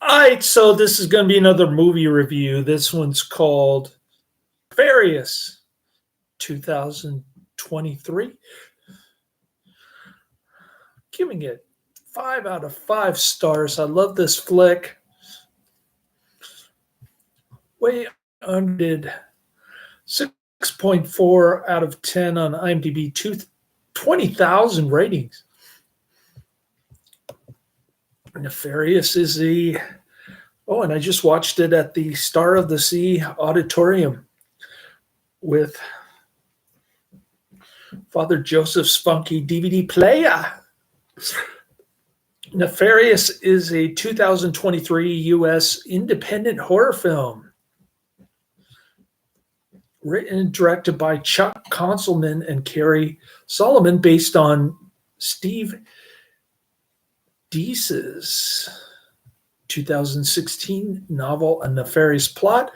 All right, so this is going to be another movie review. This one's called Nefarious 2023. Giving it 5 out of 5 stars. I love this flick. Way undid 6.4 out of 10 on IMDb, 20,000 ratings. Nefarious is the and I just watched it at the Star of the Sea Auditorium with Father Joseph's funky DVD player. Nefarious is a 2023 U.S. independent horror film written and directed by Chuck Konzelman and Carrie Solomon, based on Steve Dease's 2016 novel A Nefarious Plot.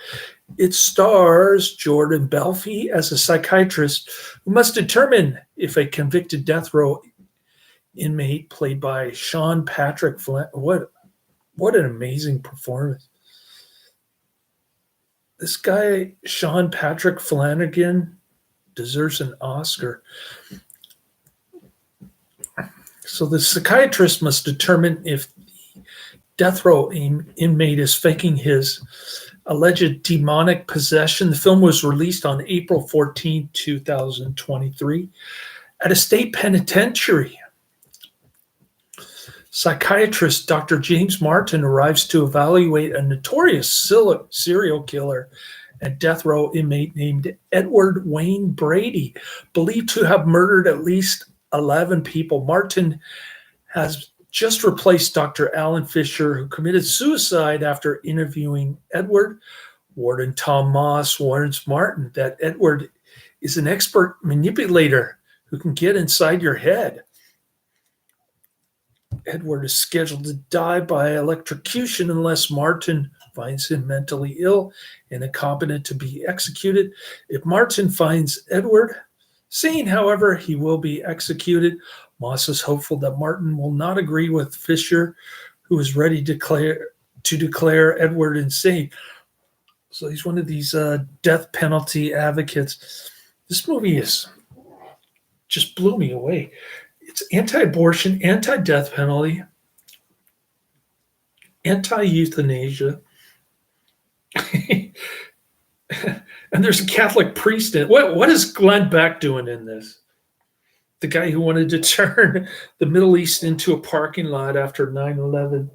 It stars Jordan Belfi as a psychiatrist who must determine if a convicted death row inmate played by Sean Patrick Flanery. What an amazing performance. This guy, Sean Patrick Flanagan, deserves an Oscar. So the psychiatrist must determine if the death row inmate is faking his alleged demonic possession. The film was released on April 14, 2023 at a state penitentiary. Psychiatrist Dr. James Martin arrives to evaluate a notorious serial killer and death row inmate named Edward Wayne Brady, believed to have murdered at least 11 people. Martin has just replaced Dr. Alan Fisher, who committed suicide after interviewing Edward. Warden Tom Moss warns Martin that Edward is an expert manipulator who can get inside your head. Edward is scheduled to die by electrocution unless Martin finds him mentally ill and incompetent to be executed. If Martin finds Edward sane, however, he will be executed. Moss is hopeful that Martin will not agree with Fisher, who is ready to declare Edward insane. So he's one of these death penalty advocates. This movie just blew me away. It's anti-abortion, anti-death penalty, anti-euthanasia. And there's a Catholic priest in it. What is Glenn Beck doing in this? The guy who wanted to turn the Middle East into a parking lot after 9/11.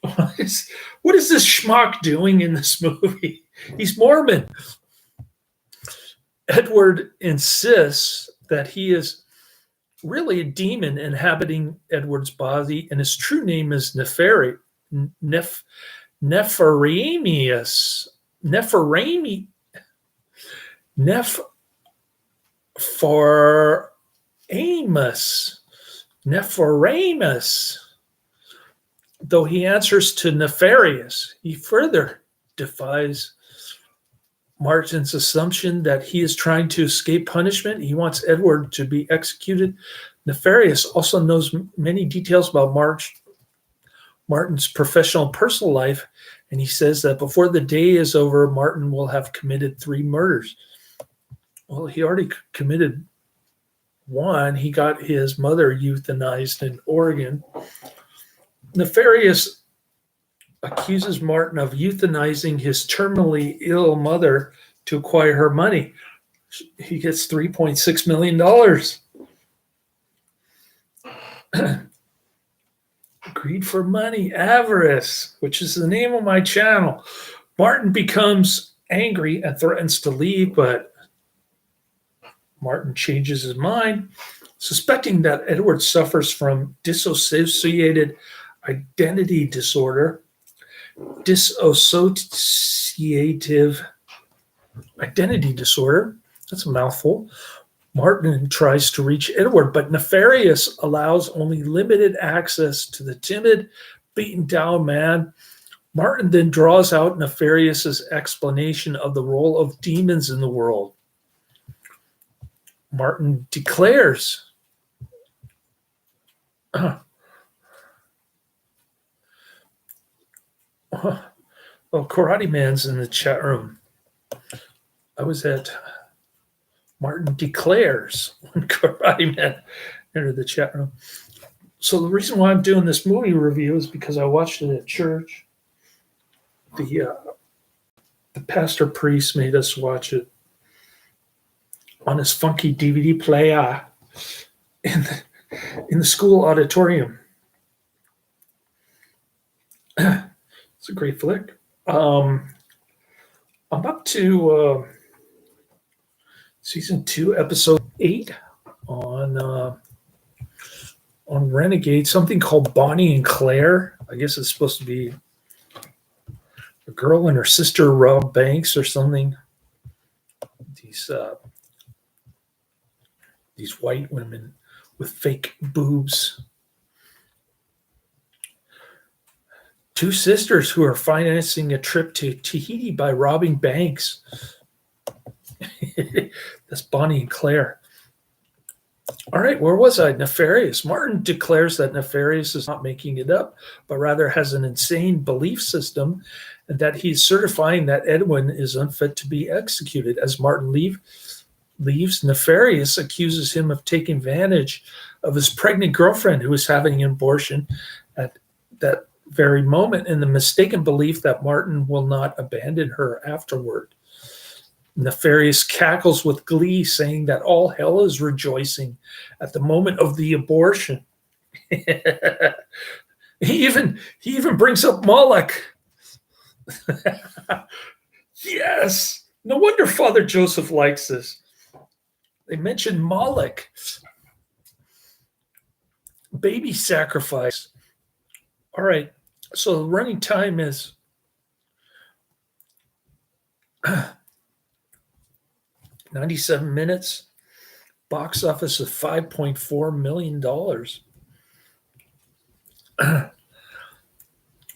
What is this schmuck doing in this movie? He's Mormon. Edward insists that he is really a demon inhabiting Edward's body, and his true name is Nefarious. Nefarious. Though he answers to Nefarious, he further defies Martin's assumption that he is trying to escape punishment. He wants Edward to be executed. Nefarious also knows many details about Martin's professional and personal life, and he says that before the day is over, Martin will have committed 3 murders. Well, he already committed one. He got his mother euthanized in Oregon. Nefarious accuses Martin of euthanizing his terminally ill mother to acquire her money. He gets $3.6 million. Greed for money, avarice, which is the name of my channel. Martin becomes angry and threatens to leave, but Martin changes his mind, suspecting that Edward suffers from dissociated identity disorder. Dissociative identity disorder. That's a mouthful. Martin tries to reach Edward, but Nefarious allows only limited access to the timid, beaten down man. Martin then draws out Nefarious's explanation of the role of demons in the world. Martin declares Oh, Karate Man's in the chat room. I was at Martin Declares when Karate Man entered the chat room. So the reason why I'm doing this movie review is because I watched it at church. The pastor priest made us watch it on his funky DVD player in the school auditorium. It's a great flick. I'm up to season 2, episode 8 on Renegade. Something called Bonnie and Claire. I guess it's supposed to be a girl and her sister rob banks or something. These white women with fake boobs. Two sisters who are financing a trip to Tahiti by robbing banks. That's Bonnie and Claire. All right, where was I? Nefarious. Martin declares that Nefarious is not making it up, but rather has an insane belief system, and that he's certifying that Edwin is unfit to be executed. As Martin leaves, Nefarious accuses him of taking advantage of his pregnant girlfriend who is having an abortion at that very moment, in the mistaken belief that Martin will not abandon her afterward. Nefarious cackles with glee, saying that all hell is rejoicing at the moment of the abortion. He even brings up Moloch. Yes. No wonder Father Joseph likes this. They mentioned Moloch. Baby sacrifice. All right. So the running time is 97 minutes. Box office of $5.4 million.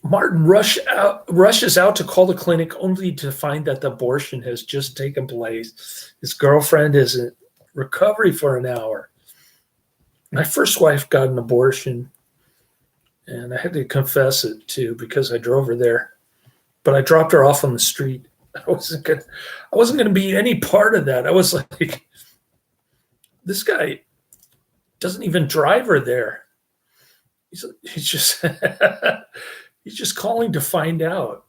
Martin rushes out to call the clinic only to find that the abortion has just taken place. His girlfriend is in recovery for an hour. My first wife got an abortion, and I had to confess it too because I drove her there. But I dropped her off on the street. I wasn't gonna be any part of that. I was like, this guy doesn't even drive her there. He's just he's just calling to find out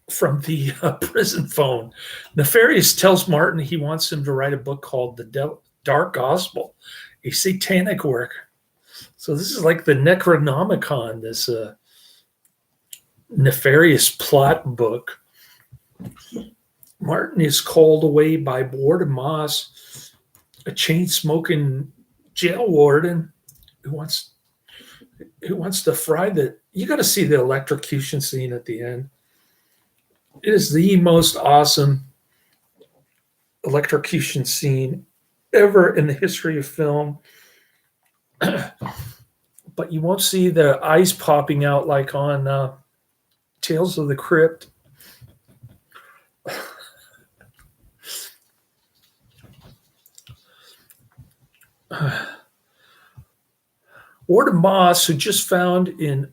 from the prison phone. Nefarious tells Martin he wants him to write a book called The Dark Gospel, a satanic work. So this is like the Necronomicon, this nefarious plot book. Martin is called away by Warden Moss, a chain-smoking jail warden who wants to fry the. You got to see the electrocution scene at the end. It is the most awesome electrocution scene ever in the history of film. But you won't see the eyes popping out like on Tales of the Crypt. Warden Moss, who just found in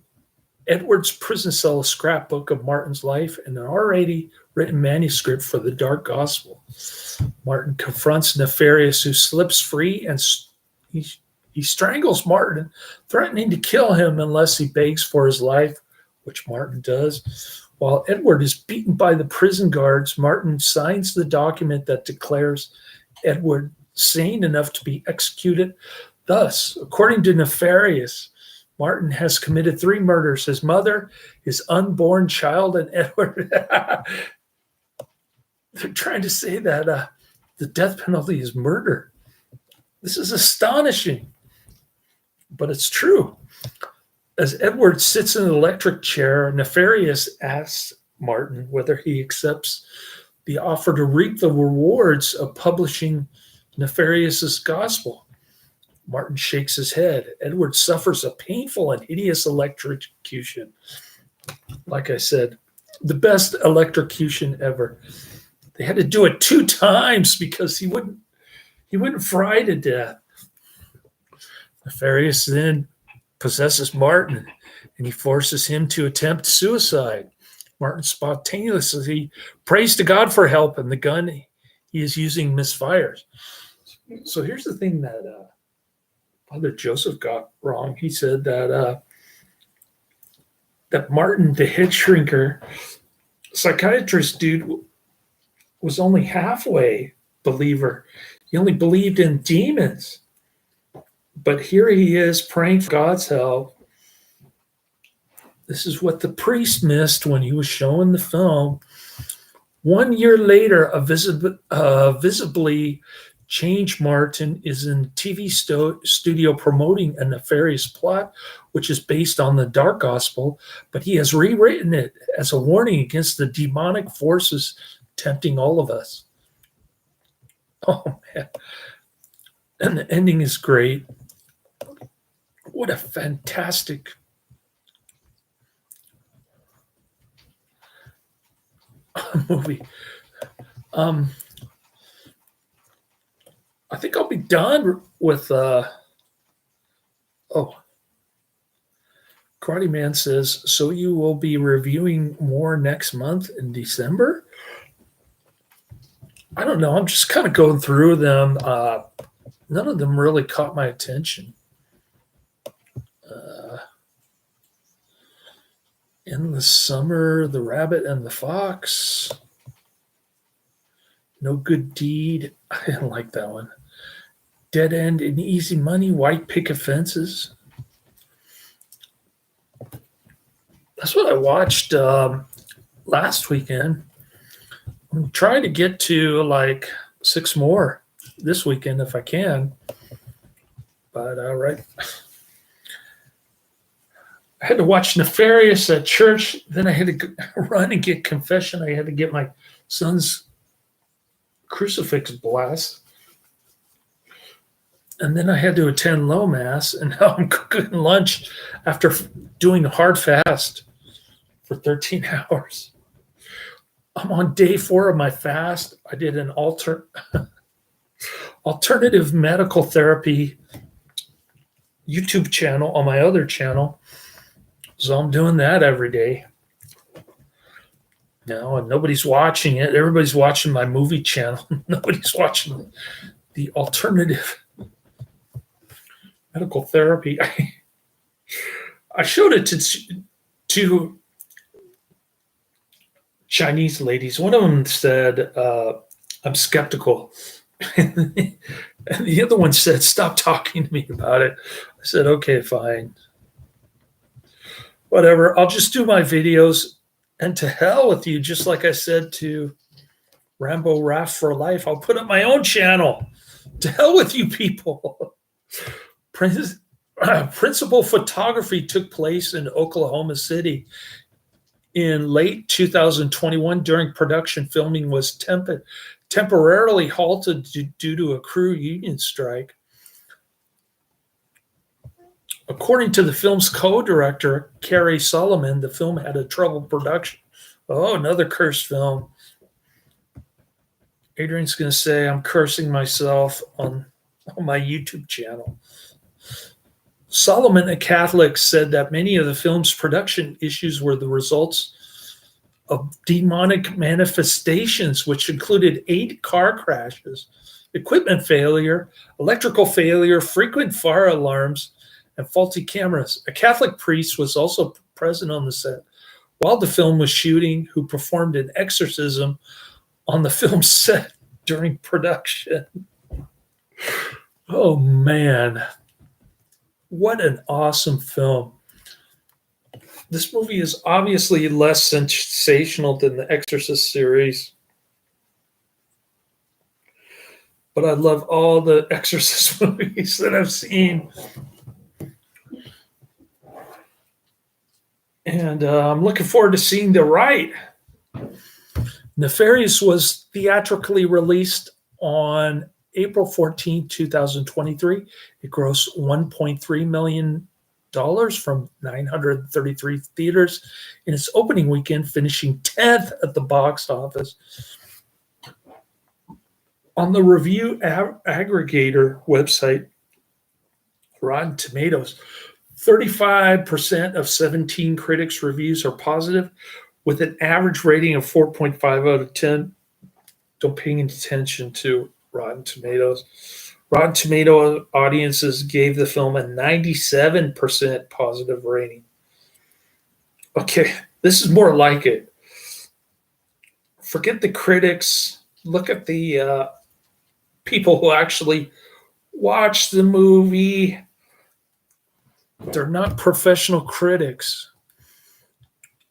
Edward's prison cell a scrapbook of Martin's life and an already written manuscript for the Dark Gospel. Martin confronts Nefarious, who slips free, and he strangles Martin, threatening to kill him unless he begs for his life, which Martin does. While Edward is beaten by the prison guards, Martin signs the document that declares Edward sane enough to be executed. Thus, according to Nefarious, Martin has committed 3 murders: his mother, his unborn child, and Edward. They're trying to say that the death penalty is murder. This is astonishing, but it's true. As Edward sits in an electric chair, Nefarious asks Martin whether he accepts the offer to reap the rewards of publishing Nefarious's gospel. Martin shakes his head. Edward suffers a painful and hideous electrocution. Like I said, the best electrocution ever. They had to do it 2 times because he wouldn't fry to death. Nefarious then possesses Martin, and he forces him to attempt suicide. Martin spontaneously prays to God for help, and the gun he is using misfires. So here's the thing that Father Joseph got wrong. He said that that Martin, the head shrinker, psychiatrist dude, was only halfway believer. He only believed in demons. But here he is praying for God's help. This is what the priest missed when he was showing the film. 1 year later, a visibly changed Martin is in TV studio promoting a nefarious plot, which is based on the dark gospel, but he has rewritten it as a warning against the demonic forces tempting all of us. Oh, man. And the ending is great. What a fantastic movie. I think I'll be done with Karate Man says, so you will be reviewing more next month in December? I don't know. I'm just kind of going through them. None of them really caught my attention. Endless Summer, The Rabbit and the Fox. No Good Deed. I didn't like that one. Dead End and Easy Money, White Picket Fences. That's what I watched last weekend. I'm trying to get to like 6 more this weekend if I can. But right. I had to watch Nefarious at church. Then I had to run and get confession. I had to get my son's crucifix blessed. And then I had to attend low mass. And now I'm cooking lunch after doing a hard fast for 13 hours. I'm on day 4 of my fast. I did an alternative medical therapy YouTube channel on my other channel. So I'm doing that every day. No, and nobody's watching it. Everybody's watching my movie channel. Nobody's watching the alternative medical therapy. I showed it to Chinese ladies. One of them said, I'm skeptical. And the other one said, stop talking to me about it. I said, okay, fine. Whatever, I'll just do my videos, and to hell with you, just like I said to Rambo Raft for Life, I'll put up my own channel. To hell with you people. Principal photography took place in Oklahoma City. In late 2021, during production, filming was temporarily halted due to a crew union strike. According to the film's co-director, Carrie Solomon, the film had a troubled production. Oh, another cursed film. Adrian's going to say I'm cursing myself on my YouTube channel. Solomon, a Catholic, said that many of the film's production issues were the results of demonic manifestations, which included 8 car crashes, equipment failure, electrical failure, frequent fire alarms, and faulty cameras. A Catholic priest was also present on the set while the film was shooting, who performed an exorcism on the film set during production. Oh, man. What an awesome film. This movie is obviously less sensational than the Exorcist series, but I love all the Exorcist movies that I've seen. And I'm looking forward to seeing The Rite. Nefarious was theatrically released on April 14, 2023. It grossed $1.3 million from 933 theaters in its opening weekend, finishing 10th at the box office. On the review aggregator website, Rotten Tomatoes, 35% of 17 critics' reviews are positive, with an average rating of 4.5 out of 10. Don't pay any attention to Rotten Tomatoes. Rotten Tomato audiences gave the film a 97% positive rating. Okay, this is more like it. Forget the critics. Look at the people who actually watch the movie. They're not professional critics.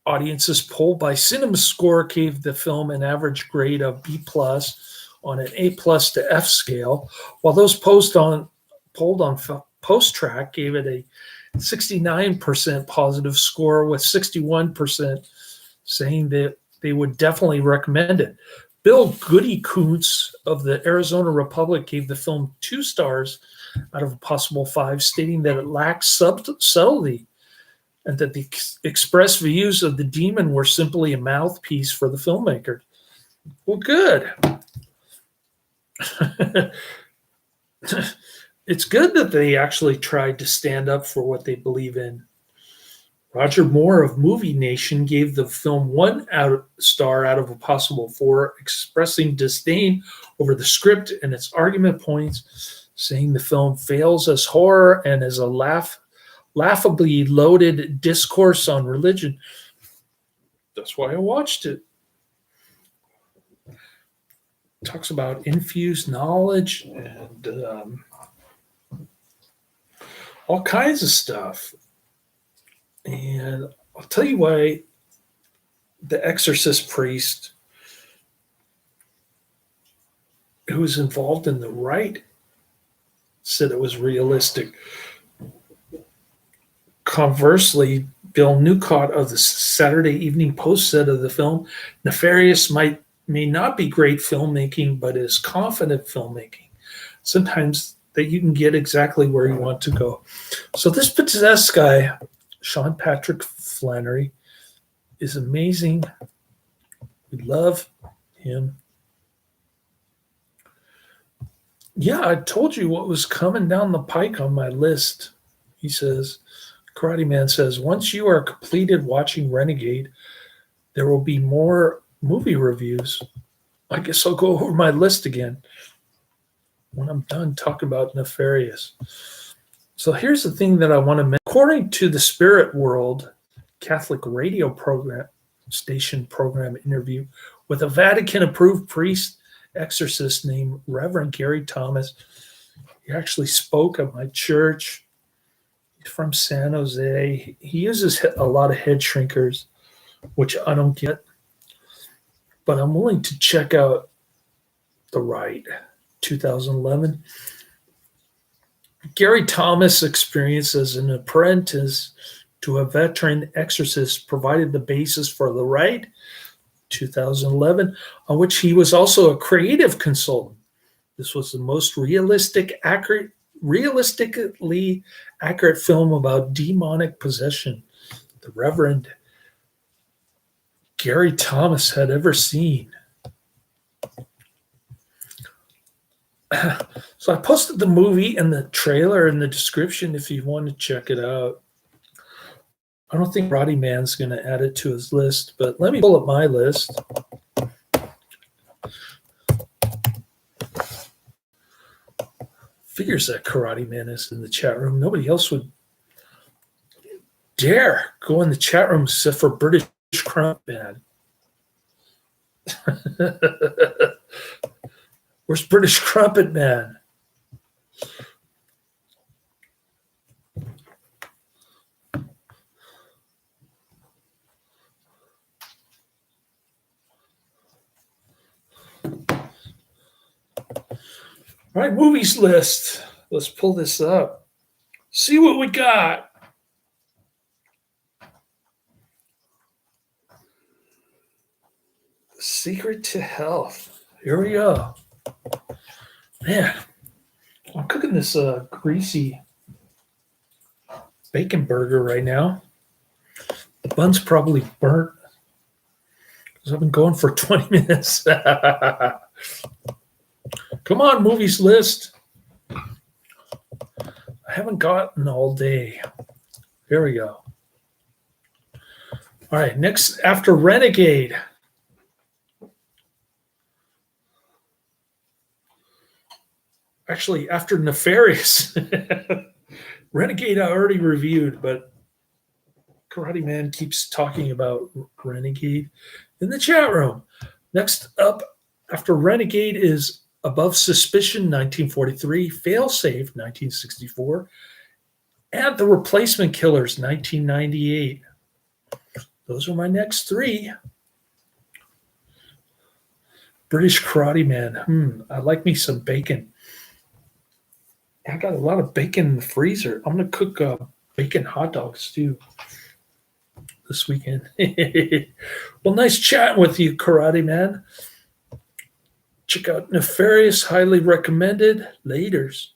Audiences polled by CinemaScore gave the film an average grade of B+ on an A+ to F scale, while those polled on PostTrack gave it a 69% positive score, with 61% saying that they would definitely recommend it. Bill Goody Kuntz of the Arizona Republic gave the film 2 stars out of a possible 5, stating that it lacks subtlety and that the expressed views of the demon were simply a mouthpiece for the filmmaker. Well, good. It's good that they actually tried to stand up for what they believe in. Roger Moore of Movie Nation gave the film 1 star out of a possible 4, expressing disdain over the script and its argument points, saying the film fails as horror and as a laughably loaded discourse on religion. That's why I watched it. It talks about infused knowledge and all kinds of stuff. And I'll tell you why the exorcist priest who was involved in the rite said it was realistic. Conversely, Bill Newcott of the Saturday Evening Post said of the film, Nefarious may not be great filmmaking, but is confident filmmaking. Sometimes that you can get exactly where you want to go. So this possessed guy, Sean Patrick Flanery, is amazing. We love him. Yeah, I told you what was coming down the pike on my list. He says, Karate Man says, once you are completed watching Renegade, there will be more movie reviews. I guess I'll go over my list again when I'm done talking about Nefarious. So here's the thing that I want to mention. According to the Spirit World Catholic radio station program interview with a Vatican-approved priest exorcist named Reverend Gary Thomas, he actually spoke at my church. He's from San Jose. He uses a lot of head shrinkers, which I don't get. But I'm willing to check out The Rite, 2011. Gary Thomas' experience as an apprentice to a veteran exorcist provided the basis for The Rite, 2011, on which he was also a creative consultant. This was the most realistically accurate film about demonic possession the Reverend Gary Thomas had ever seen. So I posted the movie and the trailer in the description if you want to check it out. I don't think Roddy Man's going to add it to his list, but let me pull up my list. Figures that Karate Man is in the chat room. Nobody else would dare go in the chat room except for British Crump Man. Where's British Crumpet Man? All right, movies list. Let's pull this up. See what we got. Secret to Health. Here we go. Man, I'm cooking this greasy bacon burger right now. The bun's probably burnt because I've been going for 20 minutes. Come on, movies list. I haven't gotten all day. Here we go. All right, next after Renegade. Actually, after Nefarious. Renegade I already reviewed, but Karate Man keeps talking about Renegade in the chat room. Next up after Renegade is Above Suspicion, 1943, Failsafe, 1964, and The Replacement Killers, 1998. Those are my next three. British Karate Man. I like me some bacon. I got a lot of bacon in the freezer. I'm going to cook bacon hot dogs too this weekend. Well, nice chatting with you, Karate Man. Check out Nefarious, highly recommended. Laters.